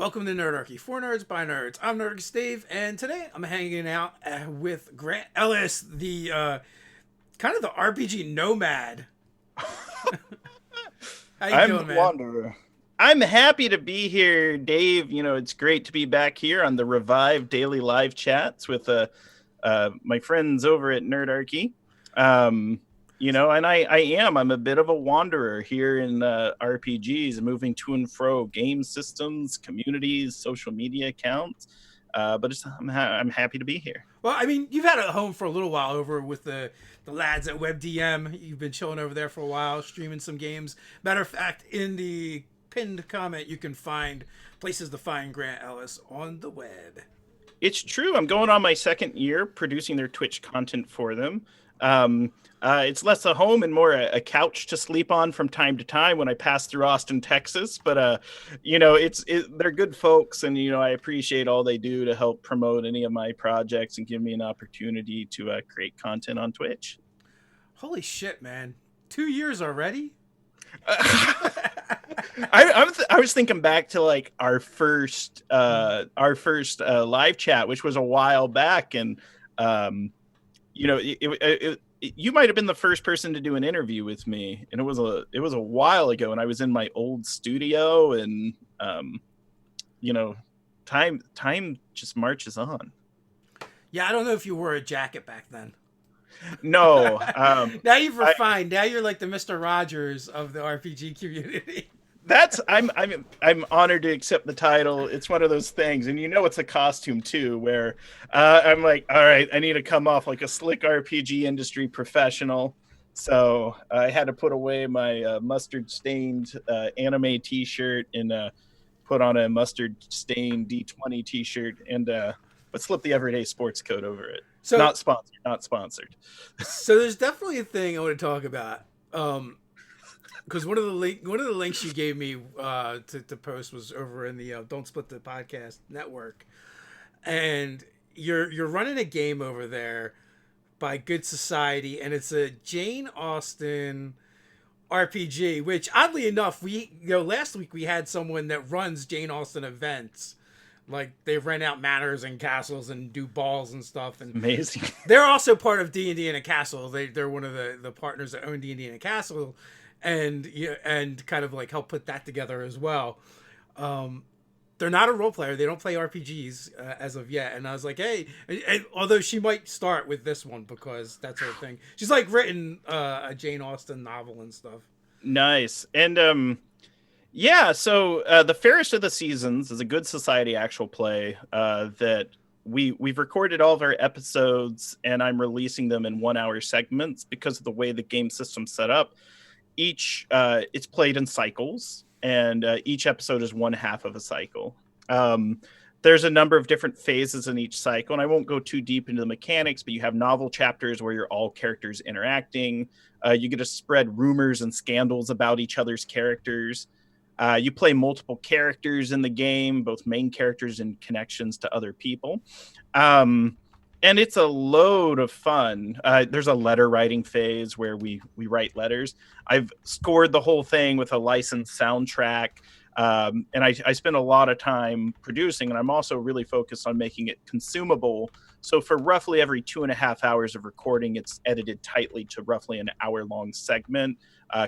Welcome to Nerdarchy, for nerds by nerds. I'm Nerdarchy Steve, and today I'm hanging out with Grant Ellis, the kind of the RPG nomad. How you I'm doing, the man? Wanderer. I'm happy to be here, Dave. It's great to be back here on the Revive Daily Live Chats with my friends over at Nerdarchy. And I'm a bit of a wanderer here in RPGs, moving to and fro game systems, communities, social media accounts. I'm happy to be here. Well, I mean, you've had a home for a little while over with the lads at WebDM. You've been chilling over there for a while, streaming some games. Matter of fact, in the pinned comment, you can find places to find Grant Ellis on the web. It's true. I'm going on my second year producing their Twitch content for them. It's less a home and more a couch to sleep on from time to time when I pass through Austin, Texas. They're good folks, and I appreciate all they do to help promote any of my projects and give me an opportunity to create content on Twitch. Holy shit, man! 2 years already? I was thinking back to like our first live chat, which was a while back, and you might have been the first person to do an interview with me, and it was a while ago, and I was in my old studio, and you know, time just marches on. Yeah, I don't know if you wore a jacket back then. No, Now you've I, refined. Now you're like the Mr. Rogers of the RPG community. that's I'm honored to accept the title. It's one of those things, and it's a costume too, where I'm like, all right, I need to come off like a slick RPG industry professional. So I had to put away my mustard stained anime T-shirt and put on a mustard stained D20 T-shirt and but slip the everyday sports coat over it. So, Not sponsored. Not sponsored. so there's definitely a thing I want to talk about. Because one of the links you gave me to post was over in the Don't Split the Podcast network, and you're running a game over there by Good Society, and it's a Jane Austen RPG. Which oddly enough, last week we had someone that runs Jane Austen events. Like they rent out manors and castles and do balls and stuff, and Amazing. they're also part of D&D in a Castle. They're one of the partners that own D&D in a Castle, and and kind of like help put that together as well. They're not a role player. They don't play RPGs as of yet. And I was like, hey, although she might start with this one because that's her thing. She's like written a Jane Austen novel and stuff. Nice. And yeah, so the Fairest of the Seasons is a Good Society actual play that we've recorded all of our episodes, and I'm releasing them in 1 hour segments because of the way the game system's set up. Each it's played in cycles, and each episode is one half of a cycle. There's a number of different phases in each cycle, and I won't go too deep into the mechanics, but you have novel chapters where you're all characters interacting. You get to spread rumors and scandals about each other's characters. You play multiple characters in the game, both main characters and connections to other people. And it's a load of fun. There's a letter writing phase where we write letters. I've scored the whole thing with a licensed soundtrack. And I spend a lot of time producing, and I'm also really focused on making it consumable. So for roughly every 2.5 hours of recording, it's edited tightly to roughly an hour-long segment,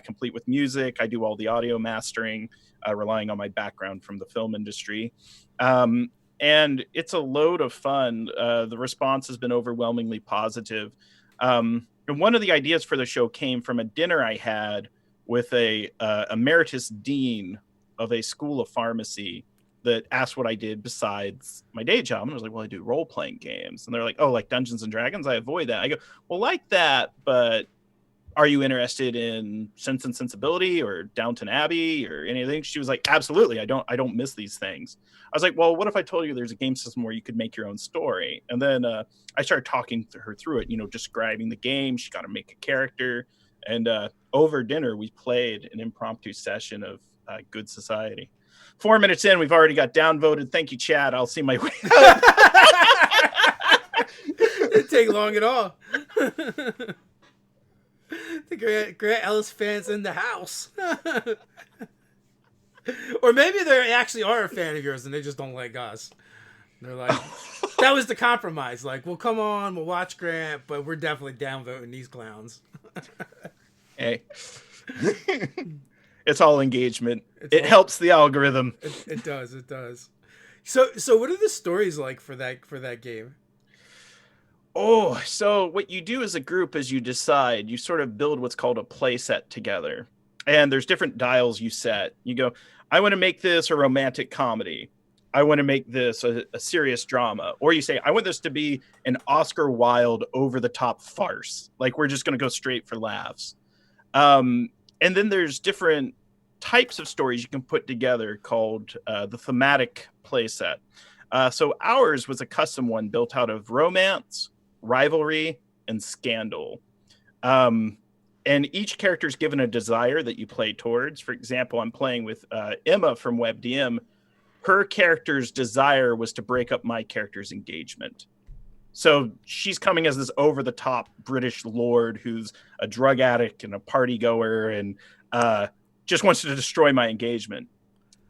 complete with music. I do all the audio mastering, relying on my background from the film industry. And it's a load of fun. The response has been overwhelmingly positive. And one of the ideas for the show came from a dinner I had with a emeritus dean of a school of pharmacy that asked what I did besides my day job. And I was like, well, I do role-playing games. And they're like, oh, like Dungeons and Dragons? I avoid that. I go, well, like that, but are you interested in Sense and Sensibility or Downton Abbey or anything? She was like, absolutely. I don't miss these things. I was like, well, what if I told you there's a game system where you could make your own story? And then I started talking to her through it, describing the game. She got to make a character. And over dinner, we played an impromptu session of Good Society. 4 minutes in, we've already got downvoted. Thank you, Chad. I'll see my way out. It didn't take long at all. The Grant Ellis fans in the house. Or maybe they actually are a fan of yours and they just don't like us. They're like, that was the compromise. Like, well, come on, we'll watch Grant, but we're definitely downvoting these clowns. Hey, it's all engagement. It's It all helps the algorithm. it does, it does. So what are the stories like for that game? Oh, so what you do as a group is you decide, you sort of build what's called a play set together. And there's different dials you set. You go, I want to make this a romantic comedy. I want to make this a serious drama. Or you say, I want this to be an Oscar Wilde over the top farce. Like we're just going to go straight for laughs. And then there's different types of stories you can put together called the thematic play set. So ours was a custom one built out of romance, rivalry, and scandal. Um, and each character is given a desire that you play towards. For example, I'm playing with Emma from WebDM. Her character's desire was to break up my character's engagement. So she's coming as this over-the-top British lord who's a drug addict and a party goer and just wants to destroy my engagement.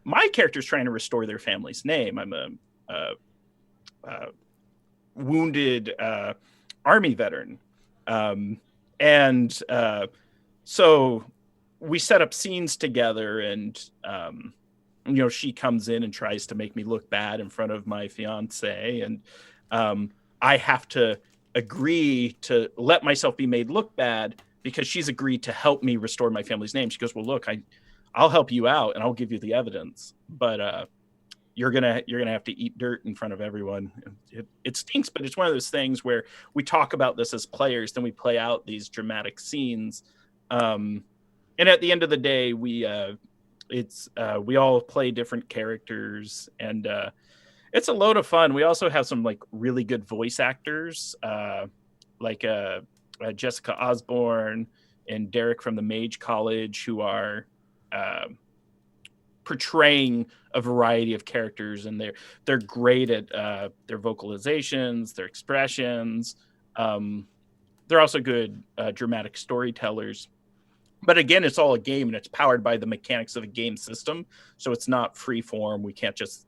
My character's trying to restore their family's name. I'm a wounded army veteran. So we set up scenes together and, she comes in and tries to make me look bad in front of my fiance. And I have to agree to let myself be made look bad because she's agreed to help me restore my family's name. She goes, well, look, I'll help you out and I'll give you the evidence, but you're gonna have to eat dirt in front of everyone. It stinks, but it's one of those things where we talk about this as players, then we play out these dramatic scenes, and at the end of the day, we all play different characters, and it's a load of fun. We also have some like really good voice actors, like Jessica Osborne and Derek from the Mage College, who are portraying a variety of characters, and they're great at their vocalizations, their expressions. They're also good dramatic storytellers. But again, it's all a game, and it's powered by the mechanics of a game system. So it's not free form. We can't just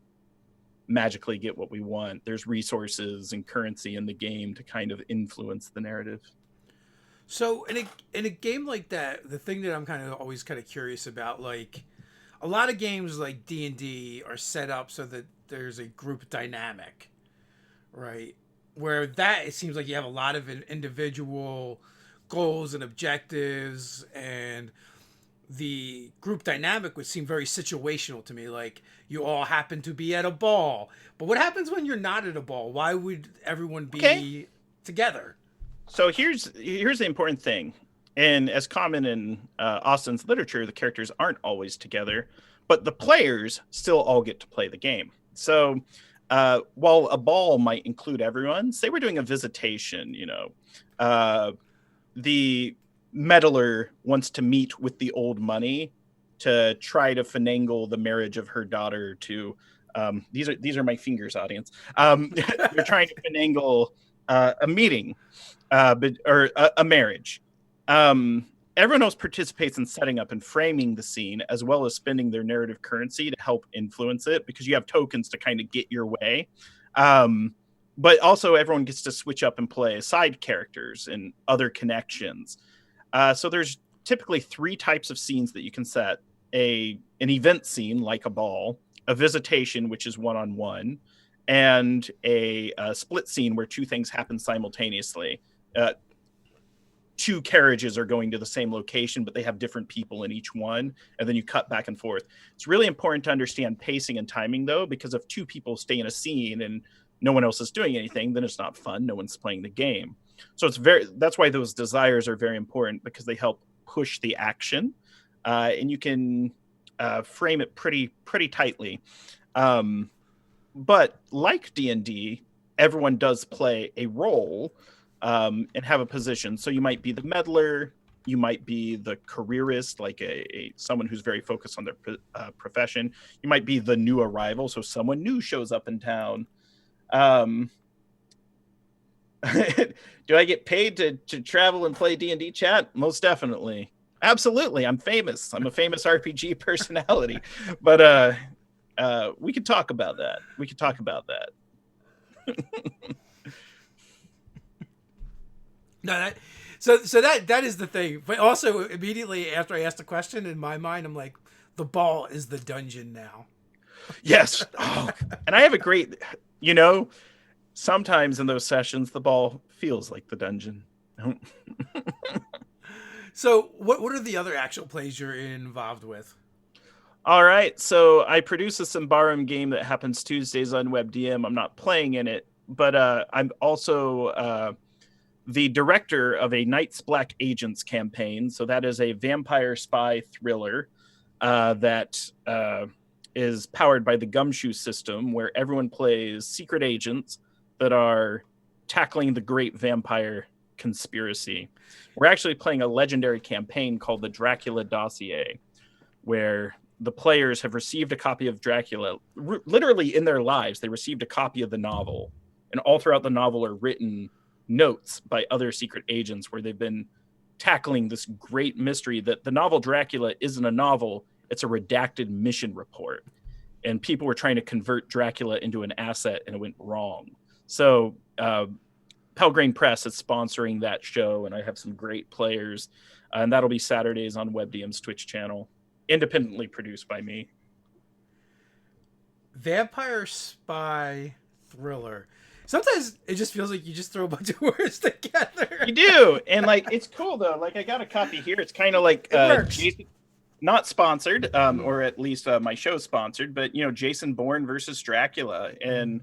magically get what we want. There's resources and currency in the game to kind of influence the narrative. So in a game like that, the thing that I'm kind of always kind of curious about, like a lot of games like D&D are set up so that there's a group dynamic, right? Where that it seems like you have a lot of individual goals and objectives, and the group dynamic would seem very situational to me. Like you all happen to be at a ball, but what happens when you're not at a ball? Why would everyone be together? So here's the important thing, and as common in Austin's literature, the characters aren't always together, but the players still all get to play the game. So while a ball might include everyone, say we're doing a visitation, the meddler wants to meet with the old money to try to finagle the marriage of her daughter to these are my fingers, audience. They're trying to finagle a meeting, or a marriage. Everyone else participates in setting up and framing the scene, as well as spending their narrative currency to help influence it, because you have tokens to kind of get your way. But also everyone gets to switch up and play side characters and other connections. So there's typically 3 types of scenes that you can set. An event scene, like a ball, a visitation, which is one-on-one, and a split scene where 2 things happen simultaneously. 2 carriages are going to the same location, but they have different people in each one, and then you cut back and forth. It's really important to understand pacing and timing, though, because if 2 people stay in a scene and no one else is doing anything, then it's not fun. No one's playing the game. So that's why those desires are very important, because they help push the action, and you can frame it pretty tightly. But like D&D, everyone does play a role and have a position. So you might be the meddler, you might be the careerist, like someone who's very focused on their profession. You might be the new arrival, so someone new shows up in town. Do I get paid to travel and play D&D chat? Most definitely. Absolutely, I'm famous. I'm a famous RPG personality. But we could talk about that. We could talk about that. No, that is the thing. But also immediately after I asked the question in my mind, I'm like, the ball is the dungeon now. Yes. Oh, and I have a great, you know, sometimes in those sessions the ball feels like the dungeon. So what are the other actual plays you're involved with? All right, so I produce a Symbaroum game that happens Tuesdays on WebDM. I'm not playing in it, but I'm also the director of a Night's Black Agents campaign. So that is a vampire spy thriller that is powered by the Gumshoe system, where everyone plays secret agents that are tackling the great vampire conspiracy. We're actually playing a legendary campaign called the Dracula Dossier, where the players have received a copy of Dracula. Literally in their lives, they received a copy of the novel. And all throughout the novel are written notes by other secret agents where they've been tackling this great mystery that the novel Dracula isn't a novel, it's a redacted mission report. And people were trying to convert Dracula into an asset and it went wrong. So Pelgrane Press is sponsoring that show, and I have some great players. And that'll be Saturdays on WebDM's Twitch channel, independently produced by me. Vampire spy thriller. Sometimes it just feels like you just throw a bunch of words together. You do, and like it's cool though. Like I got a copy here. It's kind of like Jason, not sponsored, or at least my show's sponsored, but you know, Jason Bourne versus Dracula, and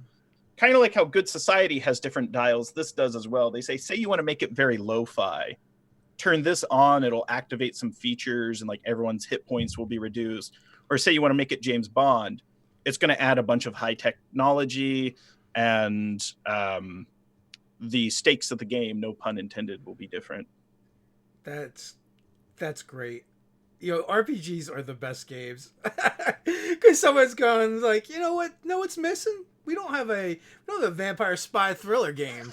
kind of like how Good Society has different dials. This does as well. They say you want to make it very lo-fi. Turn this on, it'll activate some features and like everyone's hit points will be reduced. Or say you want to make it James Bond, it's going to add a bunch of high technology, and the stakes of the game, no pun intended, will be different. That's great. You know, RPGs are the best games because someone's gone like, you know what? No, what's missing? We don't have a vampire spy thriller game.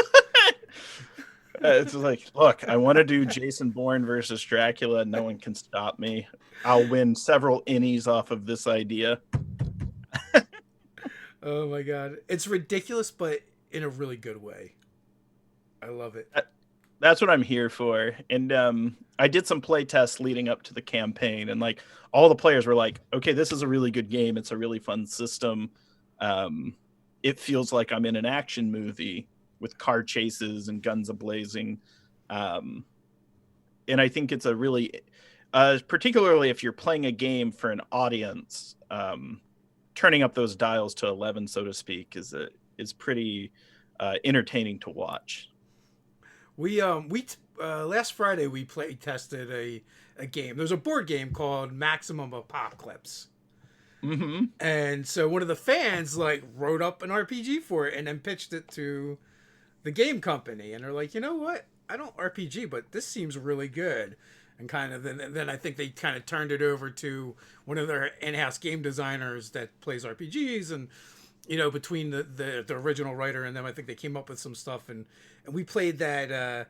It's like, look, I want to do Jason Bourne versus Dracula. No one can stop me. I'll win several innies off of this idea. Oh my god, it's ridiculous, but in a really good way. I love it. That's what I'm here for. And I did some play tests leading up to the campaign, and like all the players were like, okay, this is a really good game. It's a really fun system. It feels like I'm in an action movie with car chases and guns a-blazing. And I think it's a really, particularly if you're playing a game for an audience, turning up those dials to 11, so to speak, is pretty entertaining to watch. We last Friday we play tested a game. There's a board game called Maximum Apocalypse. Mm-hmm. And so one of the fans like wrote up an RPG for it and then pitched it to the game company, and they're like, you know what? I don't RPG, but this seems really good. And kind of then I think they kind of turned it over to one of their in-house game designers that plays RPGs, and you know, between the original writer and them, I think they came up with some stuff, and we played that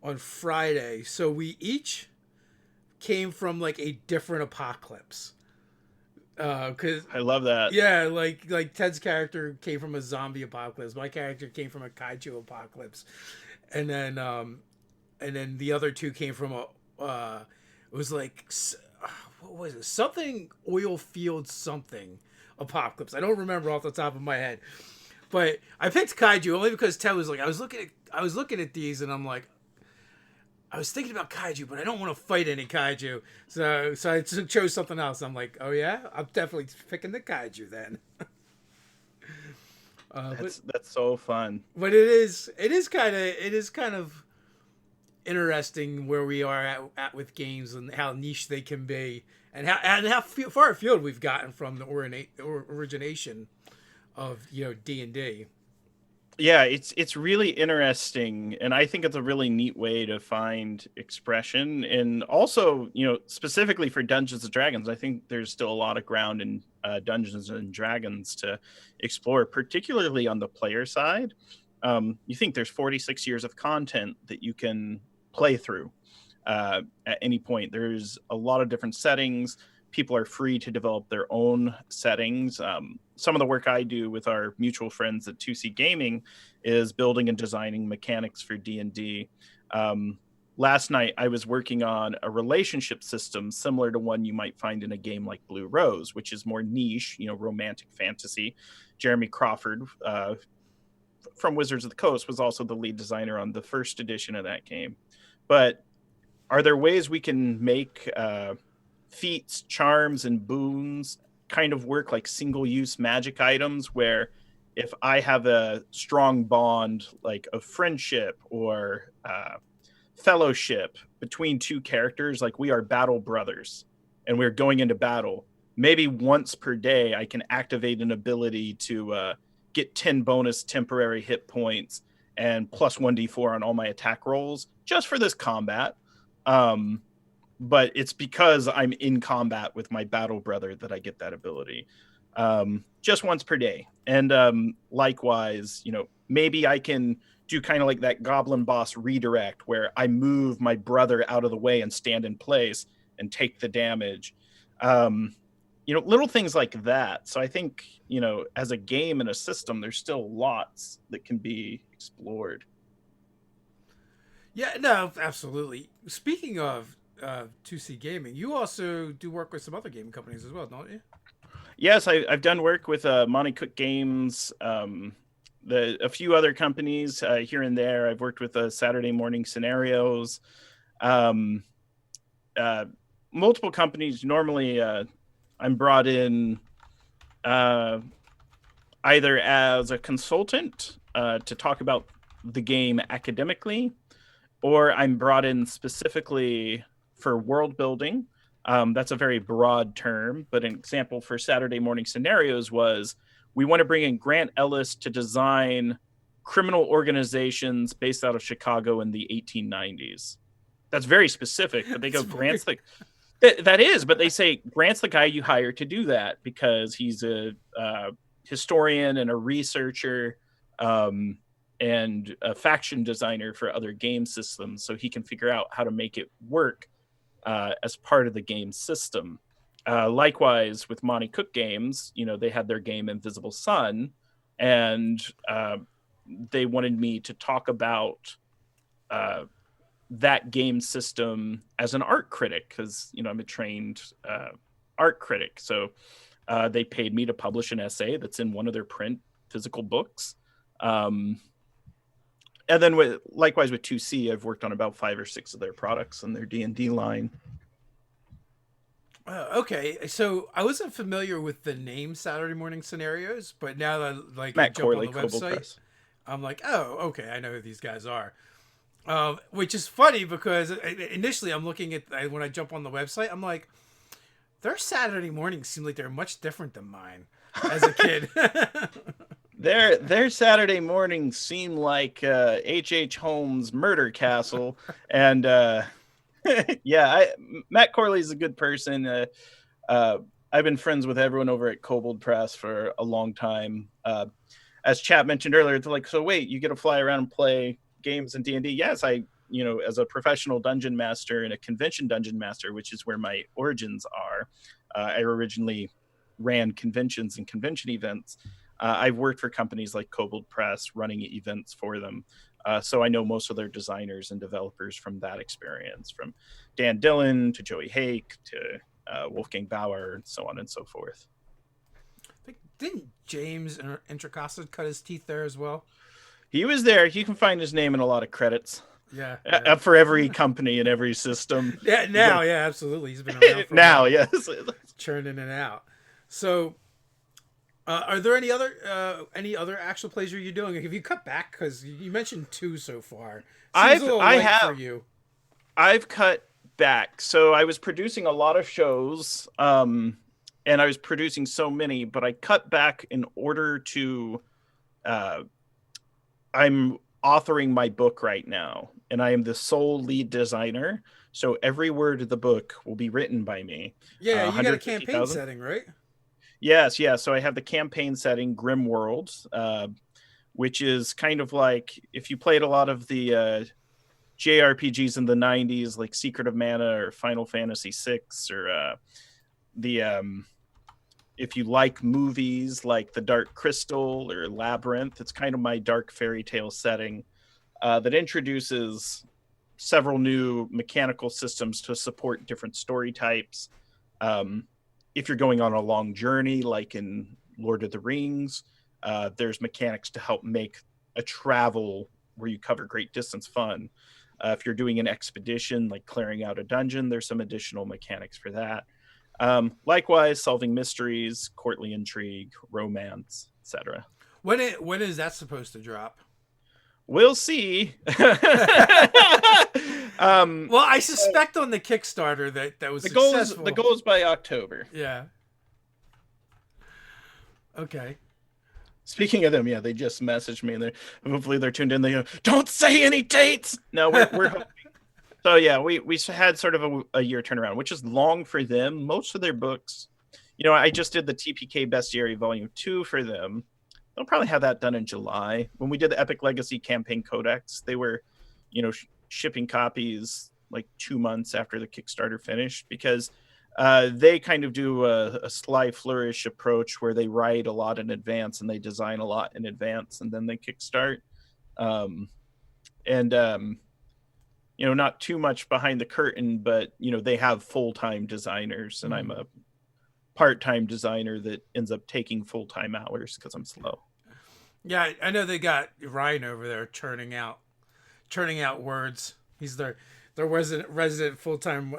on Friday. So we each came from like a different apocalypse. Cause I love that. Yeah, like Ted's character came from a zombie apocalypse. My character came from a kaiju apocalypse, and then the other two came from it was like, what was it? Something oil field something apocalypse. I don't remember off the top of my head, but I picked kaiju only because Ted was like, I was looking at these and I'm like, I was thinking about kaiju, but I don't want to fight any kaiju. So I chose something else. I'm like, oh yeah, I'm definitely picking the kaiju then. That's so fun. But it is kind of interesting where we are at with games and how niche they can be, and how far afield we've gotten from the origination of, you know, D&D. Yeah, it's really interesting, and I think it's a really neat way to find expression. And also, you know, specifically for Dungeons and Dragons, I think there's still a lot of ground in Dungeons and Dragons to explore, particularly on the player side. You think there's 46 years of content that you can play through. at any point. There's a lot of different settings. People are free to develop their own settings. Some of the work I do with our mutual friends at 2C Gaming is building and designing mechanics for D&D. Last night I was working on a relationship system similar to one you might find in a game like Blue Rose, which is more niche, romantic fantasy. Jeremy Crawford from Wizards of the Coast was also the lead designer on the first edition of that game. But are there ways we can make feats, charms, and boons kind of work like single-use magic items, where if I have a strong bond like of friendship or fellowship between two characters, like we are battle brothers and we're going into battle, maybe once per day I can activate an ability to get 10 bonus temporary hit points and plus 1d4 on all my attack rolls just for this combat. But it's because I'm in combat with my battle brother that I get that ability, just once per day. And likewise, maybe I can do kind of like that goblin boss redirect where I move my brother out of the way and stand in place and take the damage. Little things like that. So I think, as a game and a system, there's still lots that can be explored. Yeah, no, absolutely. Speaking of 2C Gaming, you also do work with some other gaming companies as well, don't you? Yes, I've done work with Monty Cook Games, a few other companies here and there. I've worked with Saturday Morning Scenarios, multiple companies. Normally, I'm brought in either as a consultant to talk about the game academically, or I'm brought in specifically for world building. That's a very broad term, but an example for Saturday Morning Scenarios was we want to bring in Grant Ellis to design criminal organizations based out of Chicago in the 1890s. That's very specific, but they go, Grant's the... That is, but they say Grant's the guy you hire to do that because he's a historian and a researcher and a faction designer for other game systems, so he can figure out how to make it work as part of the game system. Likewise, with Monty Cook Games, they had their game Invisible Sun, and they wanted me to talk about that game system as an art critic because, I'm a trained art critic. So they paid me to publish an essay that's in one of their print physical books. And then likewise with 2C, I've worked on about 5 or 6 of their products in their D&D line. Okay, so I wasn't familiar with the name Saturday Morning Scenarios, but now that Matt I jump Corley, on the Kobold website, Press. I'm like, oh, okay, I know who these guys are. Which is funny because initially I'm looking at when I jump on the website, I'm like, their Saturday mornings seem like they're much different than mine as a kid. Their Saturday mornings seem like H.H. Holmes' Murder Castle, and Matt Corley's a good person. I've been friends with everyone over at Kobold Press for a long time. As Chap mentioned earlier, it's like, so wait, you get to fly around and play games in D&D? Yes, I, as a professional dungeon master and a convention dungeon master, which is where my origins are. I originally ran conventions and convention events. I've worked for companies like Kobold Press, running events for them. So I know most of their designers and developers from that experience, from Dan Dillon to Joey Hake to Wolfgang Bauer, and so on and so forth. Didn't James Introcaso cut his teeth there as well? He was there. You can find his name in a lot of credits. Yeah. For every company and every system. Yeah, now, yeah, absolutely. He's been around for now, yes. Churning it out. So, are there any other actual plays you're doing? Have you cut back? Because you mentioned 2 so far. I have. For you. I've cut back. So I was producing a lot of shows, and I was producing so many, but I cut back in order to. I'm authoring my book right now, and I am the sole lead designer. So every word of the book will be written by me. Yeah, you got a campaign setting, right? Yes. So I have the campaign setting, Grim World, which is kind of like if you played a lot of the JRPGs in the 90s, like Secret of Mana or Final Fantasy VI, or the if you like movies like The Dark Crystal or Labyrinth, it's kind of my dark fairy tale setting that introduces several new mechanical systems to support different story types. Um, if you're going on a long journey, like in Lord of the Rings, there's mechanics to help make a travel where you cover great distance fun. If you're doing an expedition, like clearing out a dungeon, there's some additional mechanics for that. Likewise, solving mysteries, courtly intrigue, romance, etc. When is that supposed to drop? We'll see. Well, I suspect on the Kickstarter that was the successful. goal is by October. Yeah. Okay. Speaking of them, yeah, they just messaged me, and hopefully they're tuned in. They go, don't say any dates. No, we're hoping. So yeah, we had sort of a year turnaround, which is long for them. Most of their books, I just did the TPK Bestiary Volume 2 for them. They'll probably have that done in July. When we did the Epic Legacy Campaign Codex, they were, shipping copies like 2 months after the Kickstarter finished, because they kind of do a sly flourish approach where they write a lot in advance and they design a lot in advance and then they kickstart. Not too much behind the curtain, but they have full-time designers, and I'm a part-time designer that ends up taking full-time hours because I'm slow. Yeah, I know they got Ryan over there churning out words. He's their resident full-time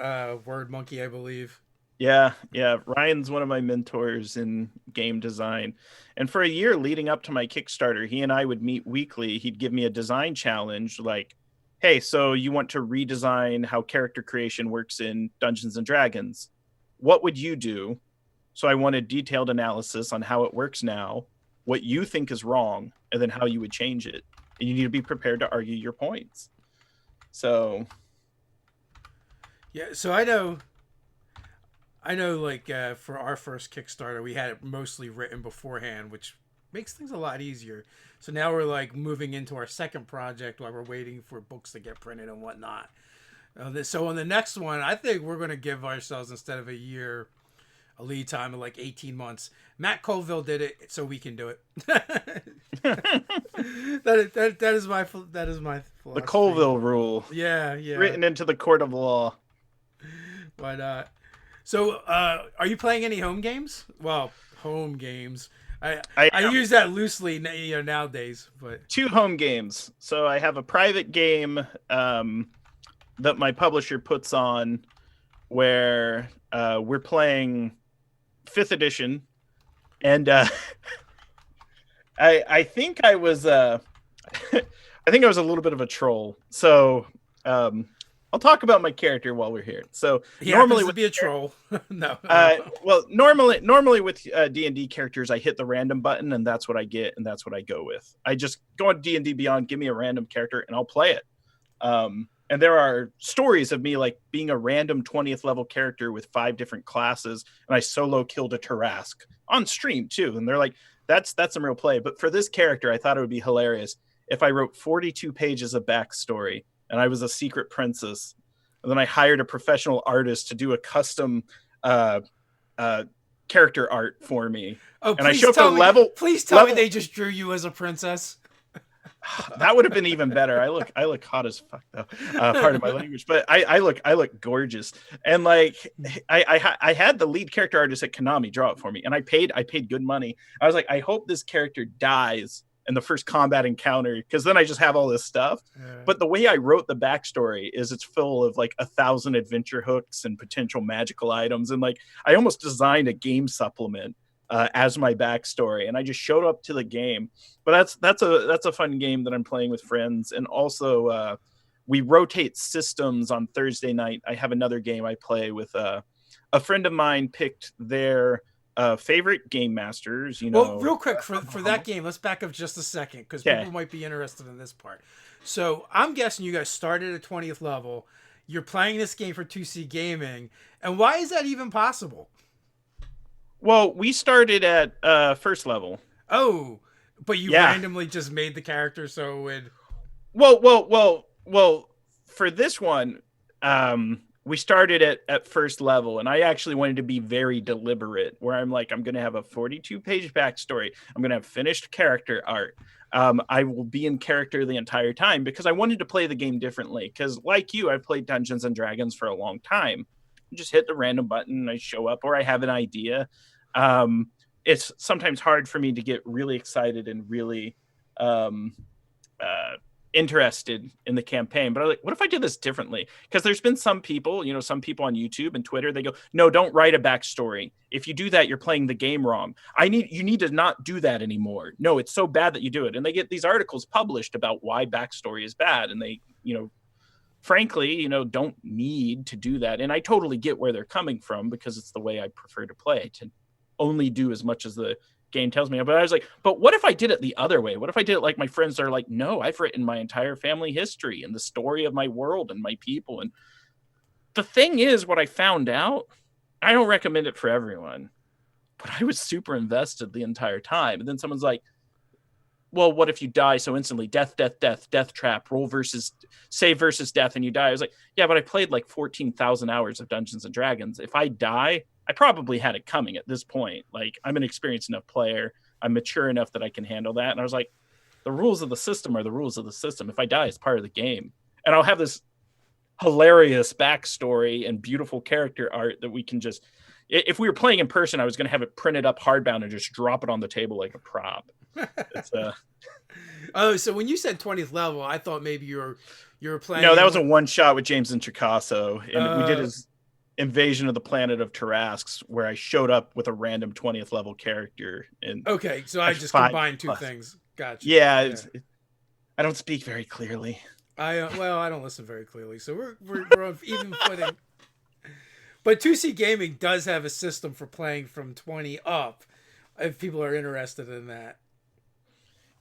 word monkey, I believe. Yeah. Ryan's one of my mentors in game design. And for a year leading up to my Kickstarter, he and I would meet weekly. He'd give me a design challenge like, hey, so you want to redesign how character creation works in Dungeons and Dragons. What would you do? So I wanted detailed analysis on how it works now, what you think is wrong, and then how you would change it. And you need to be prepared to argue your points. So. Yeah, so I know like for our first Kickstarter, we had it mostly written beforehand, which makes things a lot easier. So now we're like moving into our second project while we're waiting for books to get printed and whatnot. So on the next one, I think we're going to give ourselves, instead of a year, a lead time of like 18 months. Matt Colville did it, so we can do it. that is my philosophy. The Colville rule. Yeah. Written into the court of law. But so are you playing any home games? Well, home games. I use that loosely, nowadays. But 2 home games. So I have a private game that my publisher puts on where we're playing 5th edition, and I think I was I think I was a little bit of a troll. So I'll talk about my character while we're here. So normally would be a troll. No. Well, normally with D&D characters, I hit the random button and that's what I get and that's what I go with. I just go on D&D Beyond, give me a random character and I'll play it. And there are stories of me like being a random 20th level character with 5 different classes, and I solo killed a Tarrasque on stream too. And they're like, that's some real play. But for this character, I thought it would be hilarious if I wrote 42 pages of backstory and I was a secret princess. And then I hired a professional artist to do a custom character art for me. Oh, and I show up to level. Please tell me they just drew you as a princess. That would have been even better. I look hot as fuck though. Part of my language, but I look gorgeous. And like I had the lead character artist at Konami draw it for me, and I paid good money. I was like, I hope this character dies in the first combat encounter, because then I just have all this stuff. Yeah. But the way I wrote the backstory is it's full of like 1,000 adventure hooks and potential magical items, and like I almost designed a game supplement as my backstory, and I just showed up to the game. But that's a fun game that I'm playing with friends. And also we rotate systems on Thursday night. I have another game I play with a friend of mine picked their favorite game masters. Well, real quick for that game, let's back up just a second, because people might be interested in this part. So I'm guessing you guys started at 20th level. You're playing this game for 2C Gaming, and why is that even possible? Well, we started at first level. Oh, but you randomly just made the character so it. Well. for this one, we started at first level, and I actually wanted to be very deliberate, where I'm like, I'm going to have a 42-page backstory. I'm going to have finished character art. I will be in character the entire time because I wanted to play the game differently. Because like you, I've played Dungeons and Dragons for a long time. You just hit the random button, I show up, or I have an idea. It's sometimes hard for me to get really excited and really um, interested in the campaign. But I was like, what if I did this differently? Because there's been some people, some people on YouTube and Twitter, they go, no, don't write a backstory. If you do that, you're playing the game wrong. You need to not do that anymore. No, it's so bad that you do it. And they get these articles published about why backstory is bad. And they, frankly, don't need to do that. And I totally get where they're coming from because it's the way I prefer to play, to only do as much as the game tells me. But I was like, but what if I did it the other way? What if I did it like my friends are like, no, I've written my entire family history and the story of my world and my people. And the thing is, what I found out, I don't recommend it for everyone, but I was super invested the entire time. And then someone's like, well, what if you die so instantly? Death, death trap, roll versus save versus death, and you die. I was like, yeah, but I played like 14,000 hours of Dungeons and Dragons. If I die, I probably had it coming at this point. Like, I'm an experienced enough player. I'm mature enough that I can handle that. And I was like, the rules of the system are the rules of the system. If I die, it's part of the game. And I'll have this hilarious backstory and beautiful character art that we can just, if we were playing in person, I was going to have it printed up hardbound and just drop it on the table like a prop. It's Oh, so when you said 20th level, I thought maybe you were playing. No, that was a one shot with James and Tricasso, and we did his Invasion of the Planet of Tarrasques, where I showed up with a random 20th level character. And okay, so I just combined two things. Gotcha. Yeah, I don't speak very clearly. I don't listen very clearly, so we're on even footing. But 2C Gaming does have a system for playing from 20 up, if people are interested in that.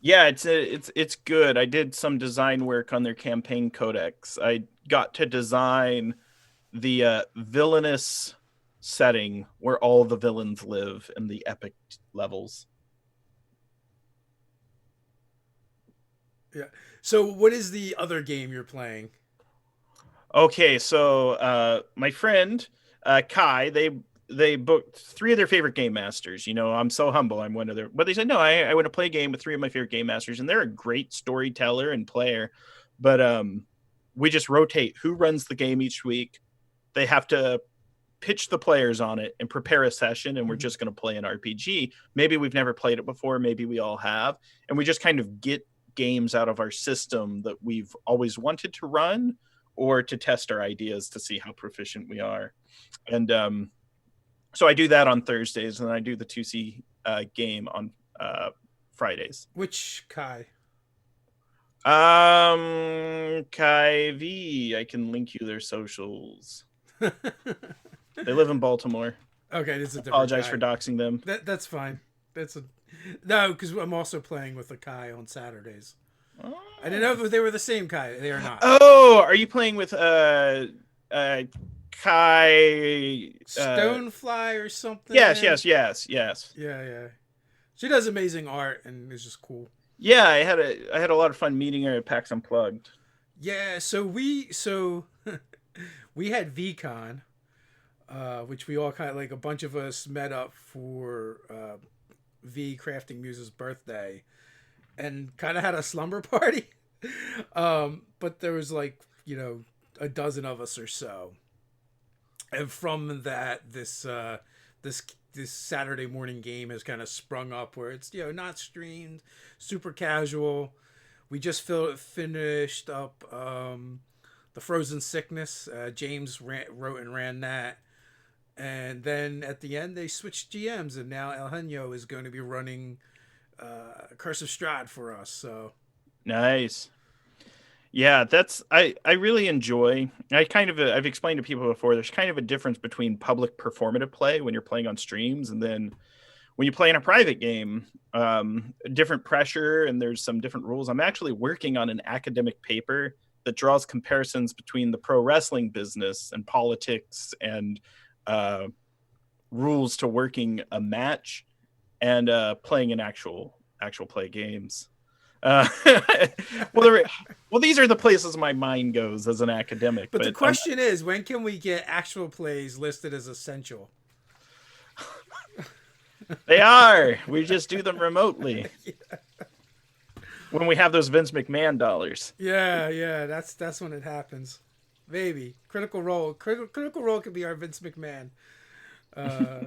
Yeah, it's good. I did some design work on their campaign codex. I got to design the villainous setting where all the villains live in the epic levels. Yeah. So what is the other game you're playing? Okay, so my friend Kai, they booked 3 of their favorite game masters. I'm so humble. I'm one of their, but they said, no, I want to play a game with 3 of my favorite game masters, and they're a great storyteller and player. But we just rotate who runs the game each week. They have to pitch the players on it and prepare a session, and we're just going to play an RPG. Maybe we've never played it before. Maybe we all have. And we just kind of get games out of our system that we've always wanted to run, or to test our ideas to see how proficient we are. And so I do that on Thursdays, and I do the 2C game on Fridays. Which Kai? Kai V. I can link you their socials. They live in Baltimore. Okay, this is a different Apologize Kai. for doxing them. That's fine. No, because I'm also playing with a Kai on Saturdays. Oh. I didn't know if they were the same Kai. They are not. Oh, are you playing with Kai Stonefly or something? Yes. Yeah. She does amazing art and is just cool. Yeah, I had a lot of fun meeting her at PAX Unplugged. Yeah, so we had VCon, which we all kind of, like, a bunch of us met up for V Crafting Muse's birthday, and kind of had a slumber party. But there was like, a dozen of us or so. And from that, this Saturday morning game has kind of sprung up, where it's, not streamed, super casual. We just finished up the Frozen Sickness. James wrote and ran that. And then at the end, they switched GMs, and now El Genio is going to be running Curse of Strahd for us. So nice. Yeah, I really enjoy. I've explained to people before, there's kind of a difference between public performative play when you're playing on streams, and then when you play in a private game, different pressure, and there's some different rules. I'm actually working on an academic paper that draws comparisons between the pro wrestling business and politics and rules to working a match and playing in actual play games. Uh, well, well, these are the places my mind goes as an academic. But the But question is, when can we get actual plays listed as essential? they are. We just do them remotely when we have those Vince McMahon dollars. Yeah, that's when it happens. Maybe Critical Role could be our Vince McMahon. Uh,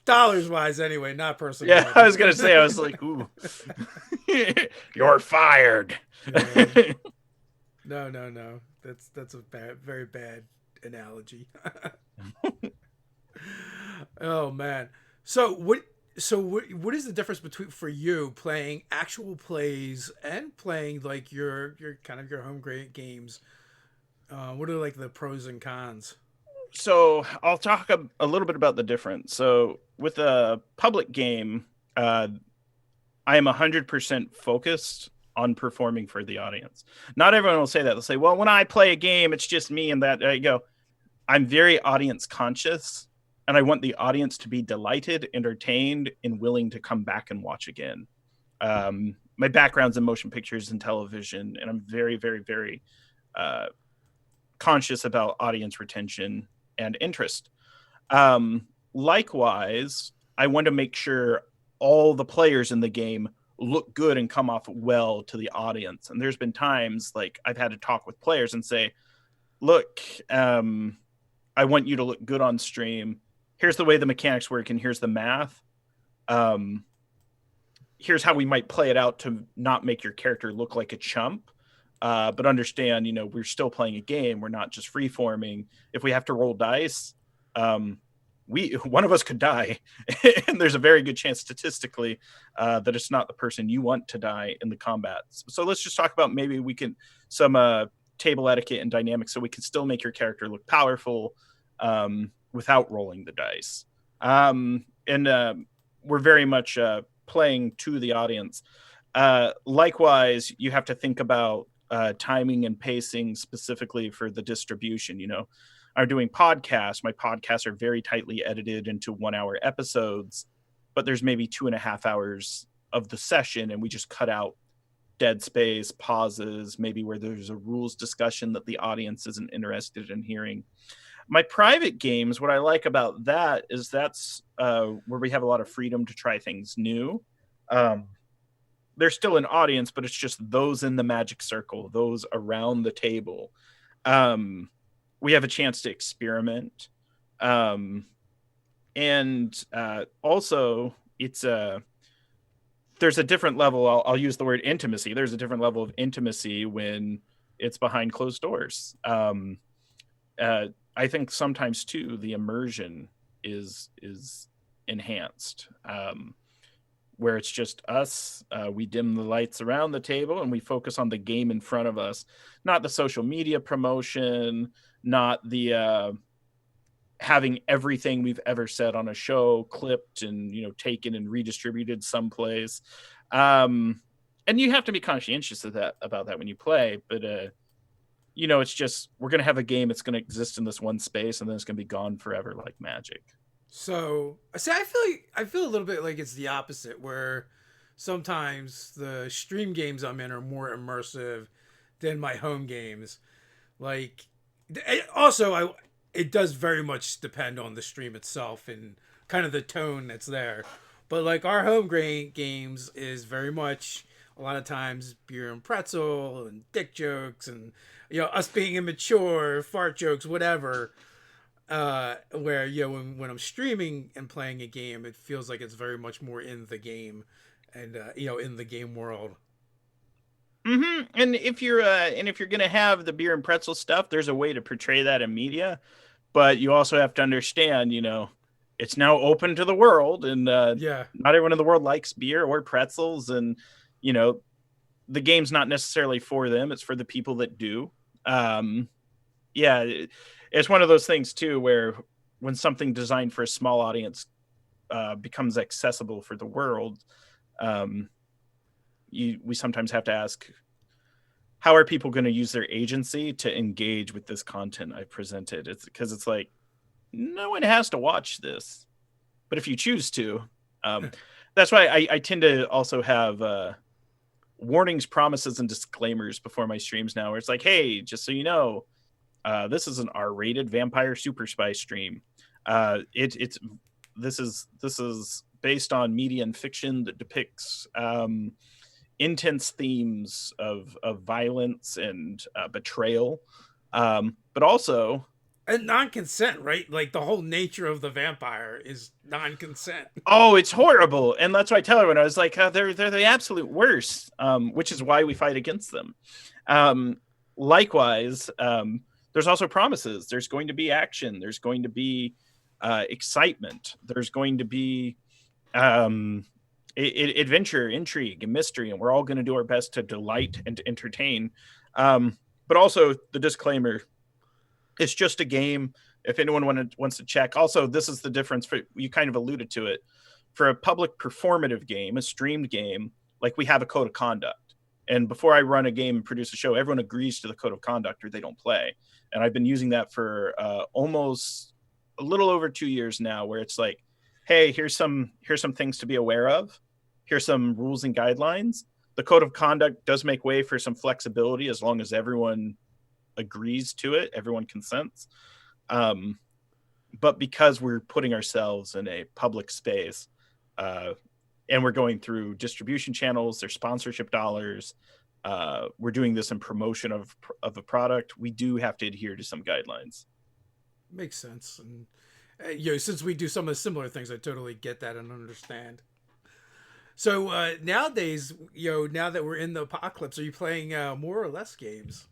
dollars wise, anyway, not Yeah, I personality. was gonna say. I was like, ooh, you're fired. Yeah. No. That's a very bad analogy. Oh man. So what? What is the difference between for you playing actual plays and playing like your kind of your home games? What are like the pros and cons? So I'll talk a little bit about the difference. So with a public game, I am 100% focused on performing for the audience. Not everyone will say that. They'll say, well, when I play a game, it's just me and that. There you go. I'm very audience conscious, and I want the audience to be delighted, entertained, and willing to come back and watch again. My background's in motion pictures and television, and I'm very, very, very uh, conscious about audience retention and interest. Likewise, I want to make sure all the players in the game look good and come off well to the audience. And there's been times like I've had to talk with players and say, look, I want you to look good on stream. Here's the way the mechanics work, and here's the math. Here's how we might play it out to not make your character look like a chump. But understand, we're still playing a game. We're not just free forming. If we have to roll dice, one of us could die, and there's a very good chance statistically that it's not the person you want to die in the combat. So let's just talk about maybe we can some table etiquette and dynamics, so we can still make your character look powerful without rolling the dice. And we're very much playing to the audience. Likewise, you have to think about timing and pacing specifically for the distribution. I'm doing podcasts. My podcasts are very tightly edited into 1 hour episodes, but there's maybe 2.5 hours of the session, and we just cut out dead space, pauses, maybe where there's a rules discussion that the audience isn't interested in hearing. My private games, what I like about that is that's where we have a lot of freedom to try things new. There's still an audience, but it's just those in the magic circle, those around the table. We have a chance to experiment. And also, there's a different level. I'll use the word intimacy. There's a different level of intimacy when it's behind closed doors. I think sometimes, too, the immersion is enhanced. Where it's just us, we dim the lights around the table and we focus on the game in front of us, not the social media promotion, not the having everything we've ever said on a show clipped and taken and redistributed someplace. And you have to be conscientious of about that when you play, but it's just we're gonna have a game that's gonna exist in this one space and then it's gonna be gone forever like magic. So, see, I feel a little bit like it's the opposite, where sometimes the stream games I'm in are more immersive than my home games. Like, also, it does very much depend on the stream itself and kind of the tone that's there. But like our home games is very much a lot of times beer and pretzel and dick jokes and us being immature, fart jokes, whatever. Where when I'm streaming and playing a game, it feels like it's very much more in the game, and in the game world. Mm-hmm. And if you're gonna have the beer and pretzel stuff, there's a way to portray that in media, but you also have to understand, it's now open to the world, and Yeah. not everyone in the world likes beer or pretzels, and the game's not necessarily for them; it's for the people that do. Yeah, it's one of those things too where when something designed for a small audience becomes accessible for the world, we sometimes have to ask, how are people going to use their agency to engage with this content I've presented? It's because it's like no one has to watch this, but if you choose to, that's why I tend to also have warnings, promises, and disclaimers before my streams now, where it's like, hey, just so you know, this is an R-rated vampire super spy stream. It's this is based on media and fiction that depicts intense themes of violence and betrayal, but also And non-consent, right? Like the whole nature of the vampire is non-consent. oh, it's horrible, and that's why I tell everyone. I was like, they're the absolute worst, which is why we fight against them. Um, Likewise, there's also promises. There's going to be action. There's going to be excitement. There's going to be adventure, intrigue, and mystery, and we're all going to do our best to delight and to entertain. But also the disclaimer: it's just a game. If anyone wants to check, also this is the difference. For you, kind of alluded to it. For a public performative game, a streamed game, like we have a code of conduct. And before I run a game and produce a show, everyone agrees to the code of conduct or they don't play. And I've been using that for almost a little over 2 years now, where it's like, hey, here's some things to be aware of. Here's some rules and guidelines. The code of conduct does make way for some flexibility as long as everyone agrees to it, everyone consents. But because we're putting ourselves in a public space, and we're going through distribution channels, there's sponsorship dollars, we're doing this in promotion of a product, we do have to adhere to some guidelines. Makes sense. And since we do some of the similar things, I totally get that and understand. So nowadays, now that we're in the apocalypse, are you playing more or less games?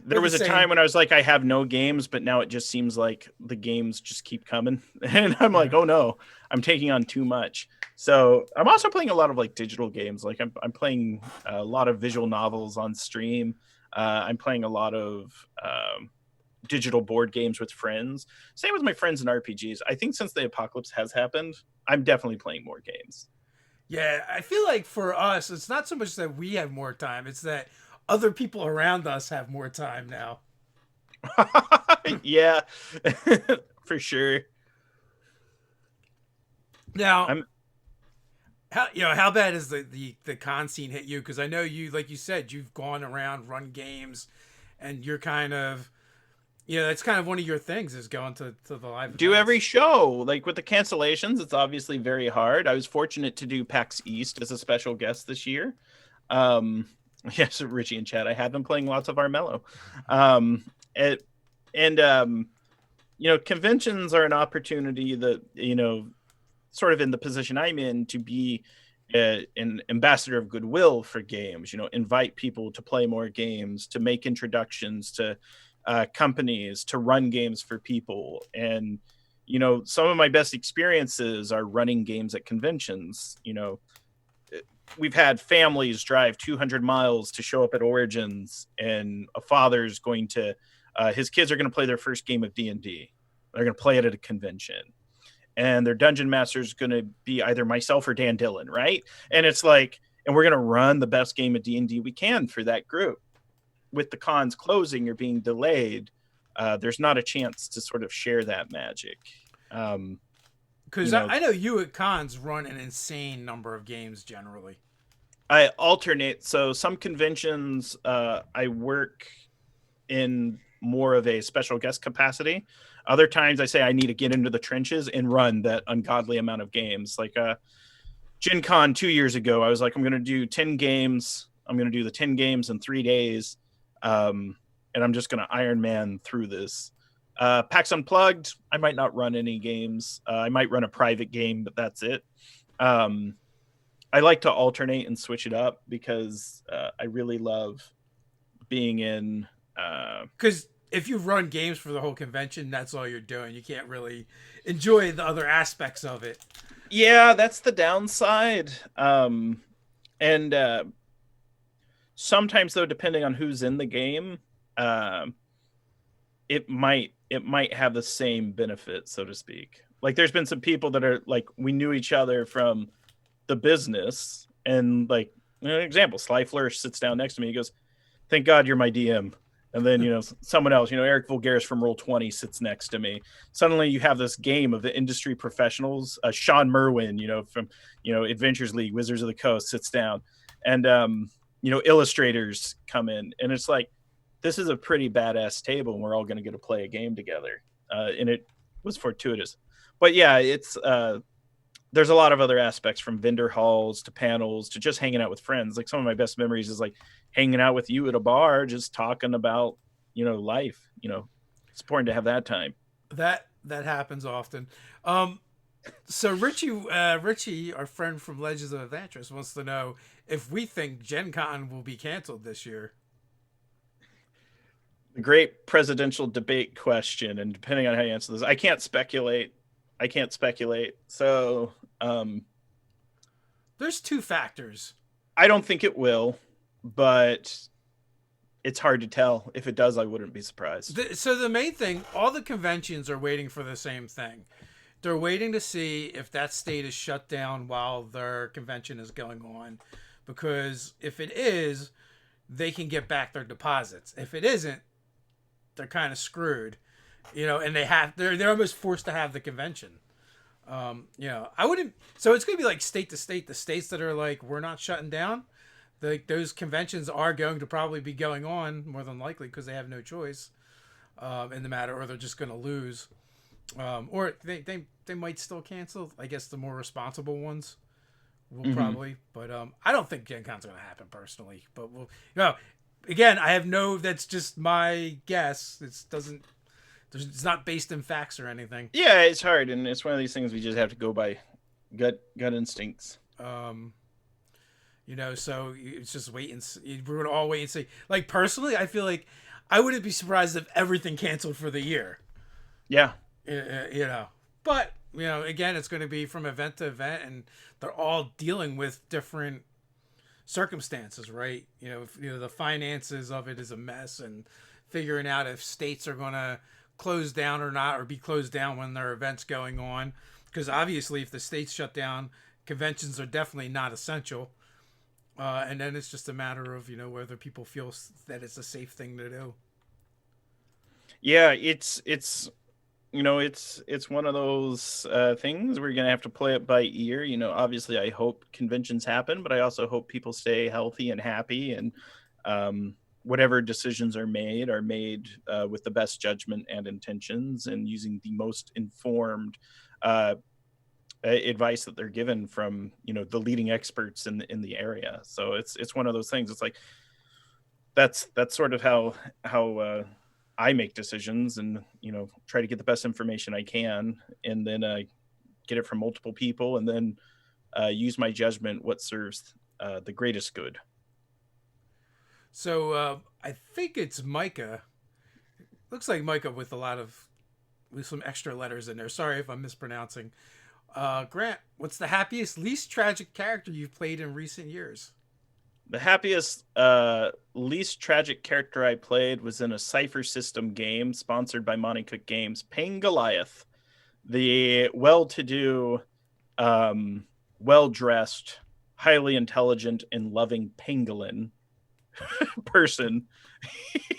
There was a time when I was like, I have no games, but now it just seems like the games just keep coming. And I'm like, oh no, I'm taking on too much. So I'm also playing a lot of like digital games. Like I'm playing a lot of visual novels on stream. I'm playing a lot of digital board games with friends. Same with my friends in RPGs. I think since the apocalypse has happened, I'm definitely playing more games. Yeah, I feel like for us, it's not so much that we have more time, it's that other people around us have more time now. Yeah, for sure. Now, how bad is the con scene hit you? Because I know you, like you said, you've gone around, run games, and you're kind of, that's kind of one of your things is going to the live do events. every show. Like with the cancellations, it's obviously very hard. I was fortunate to do PAX East as a special guest this year. Yes, Richie in chat. I have been playing lots of Armello. Conventions are an opportunity that, sort of in the position I'm in, to be an ambassador of goodwill for games, invite people to play more games, to make introductions to companies, to run games for people. And, some of my best experiences are running games at conventions. We've had families drive 200 miles to show up at Origins, and a father's going to, his kids are going to play their first game of D&D. They're going to play it at a convention. And their dungeon master is going to be either myself or Dan Dillon, right? And it's like, and we're going to run the best game of D&D we can for that group. With the cons closing or being delayed, there's not a chance to sort of share that magic. Because I know you at cons run an insane number of games generally. I alternate. So some conventions I work in more of a special guest capacity. Other times I say I need to get into the trenches and run that ungodly amount of games. Like Gen Con 2 years ago, I was like, I'm going to do 10 games. I'm going to do the 10 games in 3 days. And I'm just going to Iron Man through this. PAX Unplugged, I might not run any games. I might run a private game, but that's it. I like to alternate and switch it up because I really love being in. Because if you run games for the whole convention, that's all you're doing. You can't really enjoy the other aspects of it. Yeah, that's the downside. And sometimes, though, depending on who's in the game, it might have the same benefit, so to speak. Like there's been some people that are like, we knew each other from the business, and like an example, Sly Flourish sits down next to me. He goes, "Thank God you're my DM. And then, someone else, Eric Vulgaris from Roll20 sits next to me. Suddenly you have this game of the industry professionals. Sean Merwin, from, Adventures League, Wizards of the Coast sits down. And, illustrators come in. And it's like, this is a pretty badass table, and we're all going to get to play a game together. And it was fortuitous. But yeah, it's there's a lot of other aspects, from vendor halls to panels to just hanging out with friends. Like, some of my best memories is like hanging out with you at a bar, just talking about, life. It's important to have that time. That happens often. So Richie, our friend from Legends of Adventurous, wants to know if we think Gen Con will be canceled this year. The great presidential debate question, and depending on how you answer this, I can't speculate. So there's two factors. I don't think it will, but it's hard to tell. If it does, I wouldn't be surprised. So the main thing, all the conventions are waiting for the same thing. They're waiting to see if that state is shut down while their convention is going on, because if it is, they can get back their deposits. If it isn't, they're kind of screwed, and they're almost forced to have the convention. I wouldn't. So it's gonna be like state to state. The states that are like, we're not shutting down, those conventions are going to probably be going on more than likely, because they have no choice in the matter, or they're just gonna lose, or they might still cancel. I guess the more responsible ones will probably, but I don't think Gen Con's gonna happen personally. But again, that's just my guess. It's not based in facts or anything. Yeah, it's hard, and it's one of these things we just have to go by gut instincts. So it's just wait and see. We're gonna all wait and see. Like, personally, I feel like I wouldn't be surprised if everything canceled for the year. Yeah. But again, it's going to be from event to event, and they're all dealing with different circumstances, right? The finances of it is a mess, and figuring out if states are going to close down or not, or be closed down when there are events going on, because obviously if the states shut down, conventions are definitely not essential, and then it's just a matter of whether people feel that it's a safe thing to do. Yeah, it's one of those things we're gonna have to play it by ear. Obviously I hope conventions happen, but I also hope people stay healthy and happy, and whatever decisions are made with the best judgment and intentions, and using the most informed advice that they're given from the leading experts in the area. So it's one of those things. It's like that's sort of how I make decisions, and try to get the best information I can, and then get it from multiple people, and then use my judgment what serves the greatest good. So I think it's Micah. Looks like Micah with some extra letters in there. Sorry if I'm mispronouncing. Grant, what's the happiest, least tragic character you've played in recent years? The happiest, least tragic character I played was in a Cypher System game sponsored by Monte Cook Games, Pain Goliath, the well-to-do, well-dressed, highly intelligent, and loving pangolin person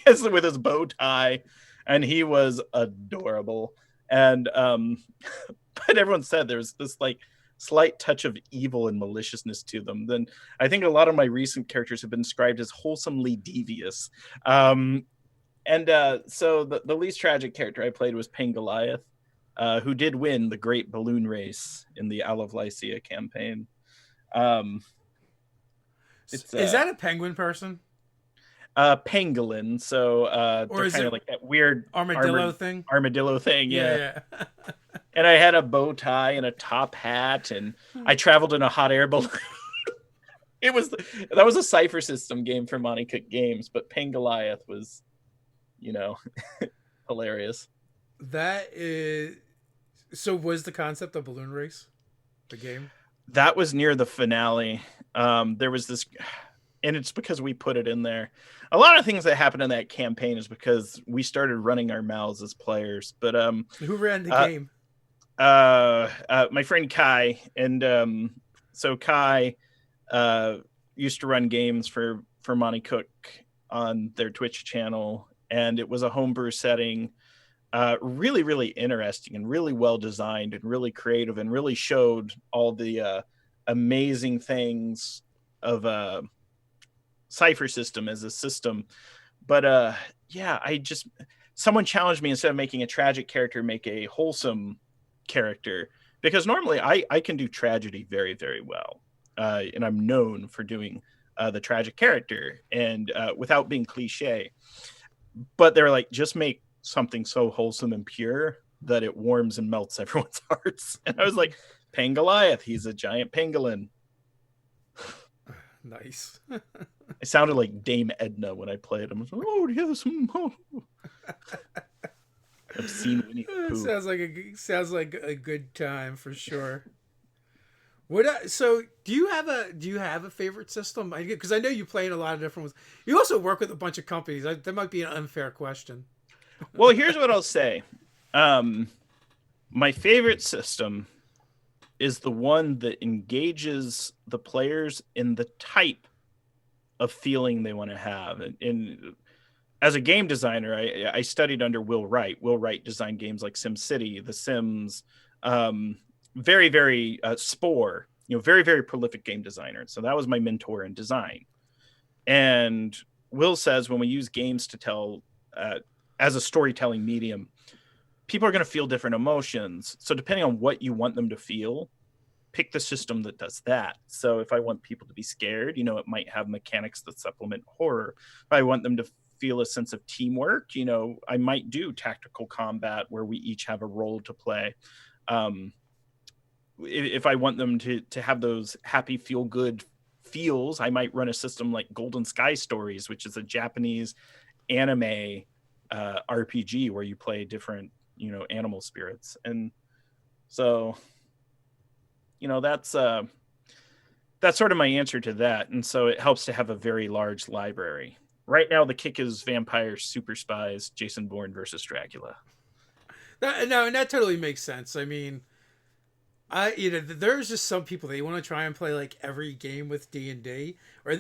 with his bow tie, and he was adorable. And but everyone said there's this like slight touch of evil and maliciousness to them. Then I think a lot of my recent characters have been described as wholesomely devious. So the least tragic character I played was Pain Goliath, who did win the Great Balloon Race in the Isle of Lycia campaign. Is that a penguin person? Pangolin. So or is kind it of like that weird armadillo thing? Armadillo thing, yeah. And I had a bow tie and a top hat, and I traveled in a hot air balloon. That was a Cypher System game for Monte Cook Games, but Pain Goliath was, hilarious. That is. So was the concept of balloon race the game? That was near the finale. There was this, and it's because we put it in there. A lot of things that happened in that campaign is because we started running our mouths as players. But who ran the game? My friend Kai, and so Kai used to run games for Monte Cook on their Twitch channel, and it was a homebrew setting. Really, really interesting and really well designed and really creative, and really showed all the amazing things of a cipher system as a system. But yeah, I just someone challenged me, instead of making a tragic character, make a wholesome character, because normally I can do tragedy very, very well, and I'm known for doing the tragic character, and without being cliche. But they're like, just make something so wholesome and pure that it warms and melts everyone's hearts. And I was like, Pangoliath, he's a giant pangolin. Nice. I sounded like Dame Edna when I played him. Oh yes, oh. Obscene Winnie the Pooh. Sounds like a good time for sure. What so do you have a favorite system? Because I know you play in a lot of different ones. You also work with a bunch of companies. That might be an unfair question. Well, here's what I'll say. My favorite system is the one that engages the players in the type of feeling they want to have. And as a game designer, I studied under Will Wright. Will Wright designed games like SimCity, The Sims, very, very Spore, very, very prolific game designer. So that was my mentor in design. And Will says when we use games to tell, as a storytelling medium, people are going to feel different emotions. So depending on what you want them to feel, pick the system that does that. So if I want people to be scared, it might have mechanics that supplement horror. If I want them to feel a sense of teamwork, I might do tactical combat where we each have a role to play. If I want them to have those happy, feel good feels, I might run a system like Golden Sky Stories, which is a Japanese anime RPG where you play different, animal spirits. And so, that's sort of my answer to that. And so it helps to have a very large library. Right now, the kick is vampires, super spies, Jason Bourne versus Dracula. No, and that totally makes sense. I mean, there's just some people they want to try and play like every game with D&D,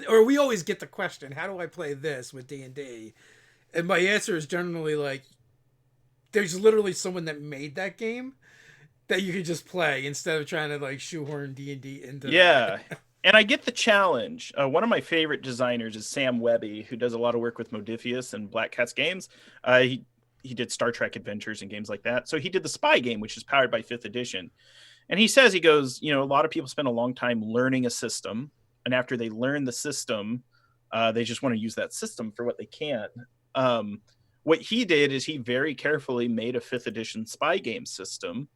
or we always get the question, how do I play this with D&D? And my answer is generally like, there's literally someone that made that game that you can just play instead of trying to like shoehorn D&D into that. And I get the challenge. One of my favorite designers is Sam Webby, who does a lot of work with Modifius and Black Cat's games. He did Star Trek Adventures and games like that. So he did the Spy game, which is powered by 5th edition. And he goes, a lot of people spend a long time learning a system. And after they learn the system, they just want to use that system for what they can. What he did is he very carefully made a 5th edition Spy game system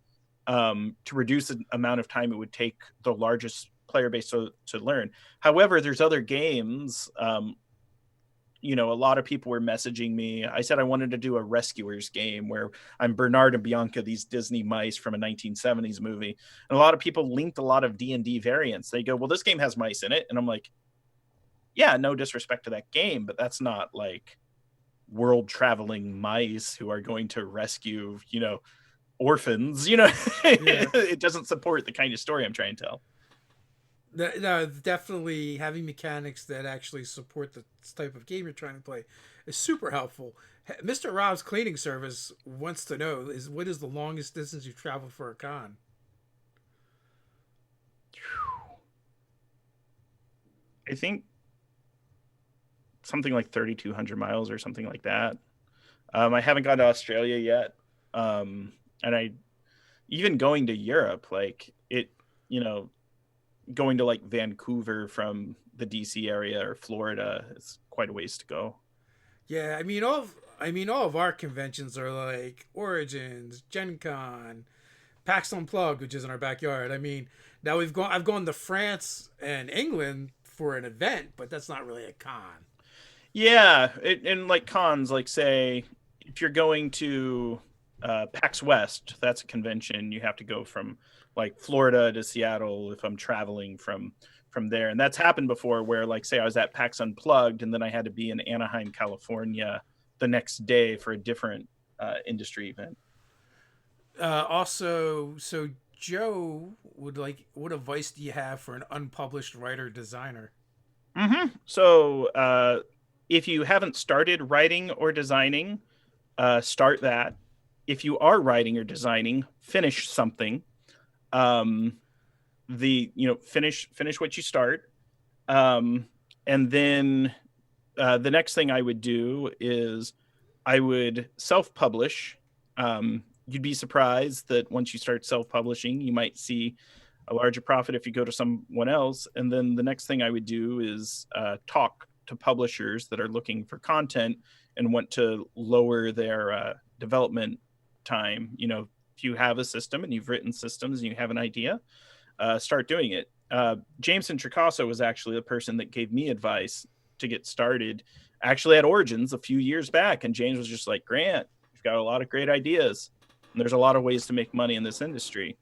to reduce the amount of time it would take the largest player base to learn. However, there's other games. A lot of people were messaging me. I said I wanted to do a Rescuers game where I'm Bernard and Bianca, these Disney mice from a 1970s movie. And a lot of people linked a lot of D&D variants. They go, well, this game has mice in it. And I'm like, yeah, no disrespect to that game, but that's not like world traveling mice who are going to rescue, orphans. Yeah. It doesn't support the kind of story I'm trying to tell. No, definitely having mechanics that actually support the type of game you're trying to play is super helpful. Mr. Rob's cleaning service wants to know what is the longest distance you've traveled for a con? I think something like 3,200 miles or something like that. I haven't gone to Australia yet. And I even going to Europe, like it, going to like Vancouver from the DC area or Florida, it's quite a ways to go. Yeah, all of our conventions are like Origins, Gen Con, PAX Unplugged, which is in our backyard. I mean, now I've gone to France and England for an event, but that's not really a con. Yeah, and like cons, like say if you're going to PAX West, that's a convention. You have to go from like Florida to Seattle if I'm traveling from there. And that's happened before where like say I was at PAX Unplugged and then I had to be in Anaheim, California the next day for a different industry event. Also, so Joe would like, what advice do you have for an unpublished writer designer? So if you haven't started writing or designing, start that. If you are writing or designing, finish something. Um, finish what you start. Um, and then the next thing I would do is I would self-publish. You'd be surprised that once you start self-publishing, you might see a larger profit if you go to someone else. And then the next thing I would do is talk to publishers that are looking for content and want to lower their development time. If you have a system and you've written systems and you have an idea, start doing it. Jameson Tricasso was actually the person that gave me advice to get started, actually at Origins a few years back. And James was just like, Grant, you've got a lot of great ideas. And there's a lot of ways to make money in this industry,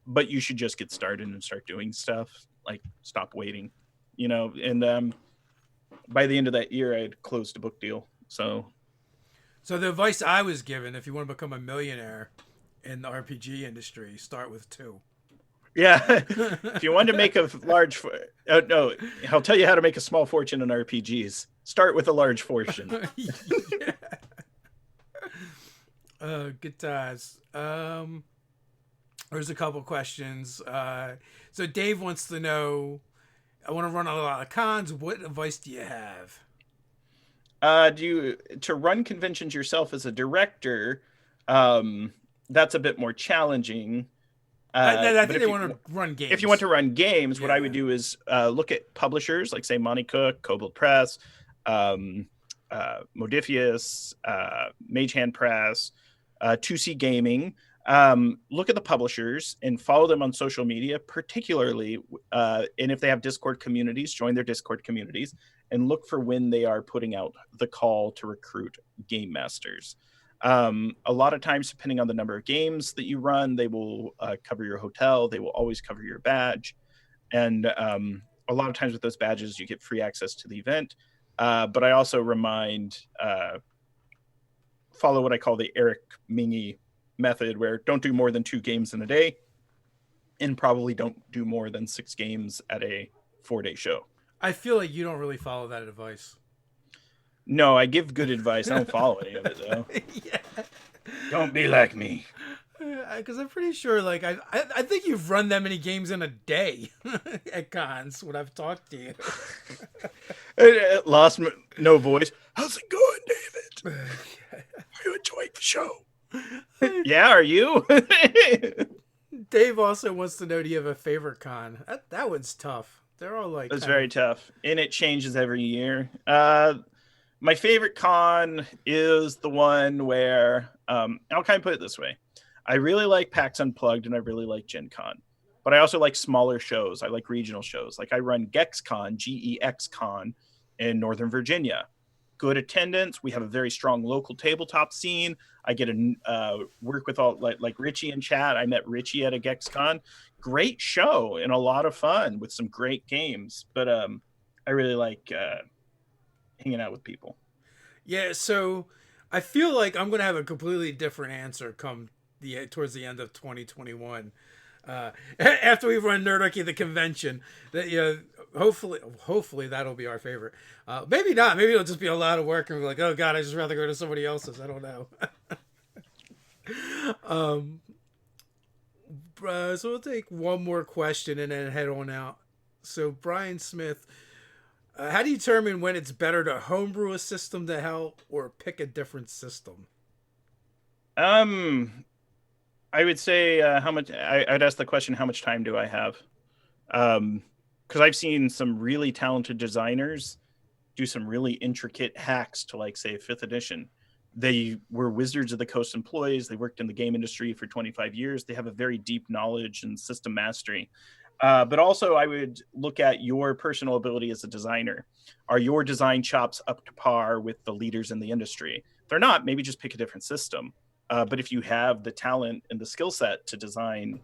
but you should just get started and start doing stuff. Like, stop waiting, and by the end of that year, I had closed a book deal. So the advice I was given, if you want to become a millionaire in the RPG industry, start with 2. yeah, if you want to make a large, no, I'll tell you how to make a small fortune in RPGs. Start with a large fortune. Yeah. Good times. There's a couple questions. So Dave wants to know, I want to run a lot of cons. What advice do you have? To run conventions yourself as a director? That's a bit more challenging. I think they want to run games. If you want to run games, what Yeah. I would do is look at publishers like, say, Monty Cook, Kobold Press, Modifius, Mage Hand Press, 2C Gaming. Look at the publishers and follow them on social media, particularly, and if they have Discord communities, join their Discord communities, and look for when they are putting out the call to recruit game masters. A lot of times, depending on the number of games that you run, they will cover your hotel. They will always cover your badge. And a lot of times with those badges, you get free access to the event. But I also follow what I call the Eric Mingy method, where don't do more than 2 games in a day, and probably don't do more than 6 games at a 4-day show. I feel like you don't really follow that advice. No, I give good advice. I don't follow any of it, though. Yeah. Don't be like me. Because I'm pretty sure, like, I think you've run that many games in a day at cons when I've talked to you. It lost no voice. How's it going, David? Are you enjoying the show? Yeah, are you? Dave also wants to know, do you have a favorite con? That one's tough. They're all like... It's very tough, and it changes every year. My favorite con is the one where, I'll kind of put it this way. I really like PAX Unplugged, and I really like Gen Con. But I also like smaller shows. I like regional shows. Like, I run GEXCon, GEXCon, in Northern Virginia. Good attendance. We have a very strong local tabletop scene. I get to work with all, like Richie in chat. I met Richie at a GEXCon. Great show and a lot of fun with some great games. But I really like hanging out with people. Yeah, so I feel like I'm going to have a completely different answer come towards the end of 2021. After we run Nerdarchy the convention, that hopefully that'll be our favorite. Maybe not. Maybe it'll just be a lot of work and we're like, oh god, I just rather go to somebody else's. I don't know. So we'll take one more question and then head on out. So Brian Smith, how do you determine when it's better to homebrew a system to help or pick a different system? I would say how much. I'd ask the question: how much time do I have? Because I've seen some really talented designers do some really intricate hacks to, like, say, 5th edition. They were Wizards of the Coast employees. They worked in the game industry for 25 years. They have a very deep knowledge and system mastery. But also, I would look at your personal ability as a designer. Are your design chops up to par with the leaders in the industry? If they're not, maybe just pick a different system. But if you have the talent and the skill set to design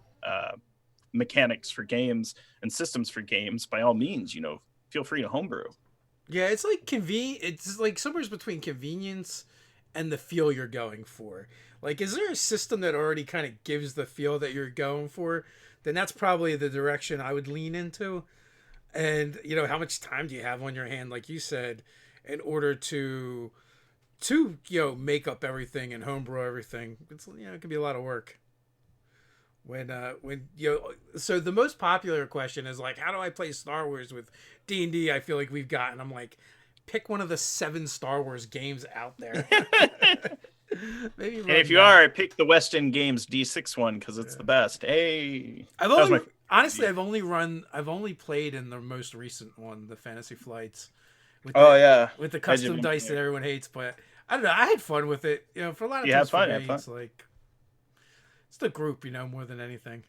mechanics for games and systems for games, by all means, feel free to homebrew. Yeah, it's like it's like somewhere between convenience and the feel you're going for. Like, is there a system that already kind of gives the feel that you're going for? Then that's probably the direction I would lean into. And, how much time do you have on your hand? Like you said, in order to make up everything and homebrew everything. It's it can be a lot of work. When so the most popular question is like, how do I play Star Wars with D&D? I feel like we've gotten. I'm like, pick one of the 7 Star Wars games out there. Maybe And run if you that. are, pick the West End Games D6 one because it's the best. Hey, I've that was only my honestly I've only played in the most recent one, the Fantasy Flights, with Oh the yeah, Edge of custom dice that Empire. everyone hates. But I don't know. I had fun with it. For a lot of You times had for fun. You had me, fun. it's like it's the group, more than anything.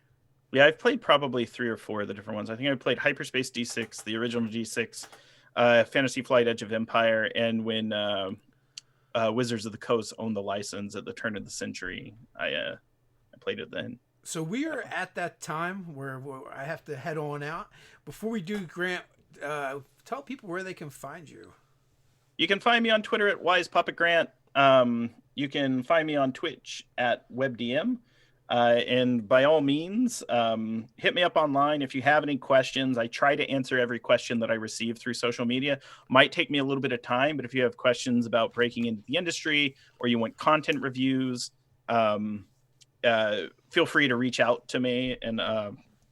Yeah, I've played probably 3 or 4 of the different ones. I think I played Hyperspace D6, the original D6, Fantasy Flight, Edge of Empire, and when Wizards of the Coast owned the license at the turn of the century, I played it then. So we are at that time where I have to head on out. Before we do, Grant, tell people where they can find you. You can find me on Twitter at WisePuppetGrant. You can find me on Twitch at WebDM. And by all means, hit me up online if you have any questions. I try to answer every question that I receive through social media. Might take me a little bit of time, but if you have questions about breaking into the industry or you want content reviews, feel free to reach out to me, and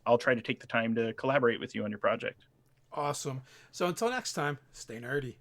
I'll try to take the time to collaborate with you on your project. Awesome. So until next time, stay nerdy.